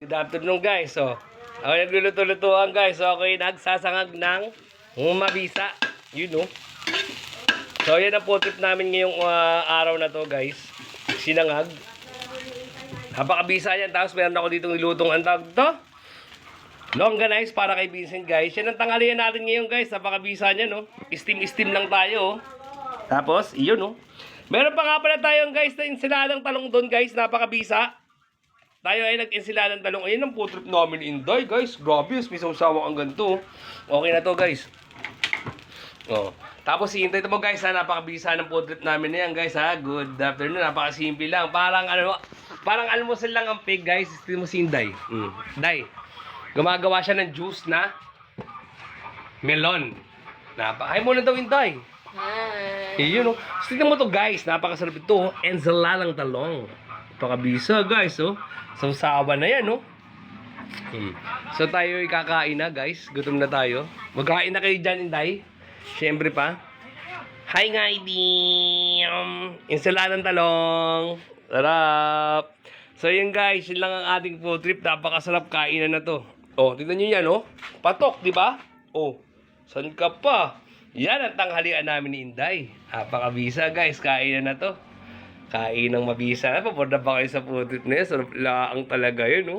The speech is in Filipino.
Good afternoon guys. So, ako nagluluto-lutuan guys. So, ako nagsasangag ng mabisa. You know. So, yan ang food trip namin ngayong araw na to guys. Sinangag. Napakabisa yan. Tapos meron ako ditong nilutong ang tawag to. Longganise para kay Vincent guys. Yan ang tanghalian natin ngayon guys. Napakabisa niya no. Steam lang tayo. Tapos, iyon no. Meron pa nga pala tayong guys na ensiladang talong doon guys. Napakabisa. Tayo ay nag-ensiladang talong. Ayun ang food trip namin Inday guys. Grabe, may sawsawang ang ganito. Okay na to guys. Oh. Tapos hihintay mo guys ha. Napakabisa ng food trip namin na yan guys ha. Good afternoon. Napakasimple lang. Parang almusal lang ang pig guys. Ito mo si Inday. Day. Gumagawa siya ng juice na melon. Hi muna daw Inday. Hi. Yun oh. Tignan mo to guys. Napakasarap ito. Ensaladang talong. Napakabisa guys oh. Sawsawa na yan oh. So tayo kakain na guys. Gutom na tayo. Magkain na kayo dyan Inday. Siyempre pa. Hi nga Idim. Ensaladang talong. Sarap. So yun guys. Yun lang ang ating food trip. Napakasarap kainan na to. Oh, tignan nyo yan oh. Patok di ba? Oh. San ka pa? Yan ang tanghalian namin ni Inday. Napakabisa guys. Kainan na to. Kain ng mabisa. Papunta ba kayo sa food trip na yun? Sarap laang talaga yun, no?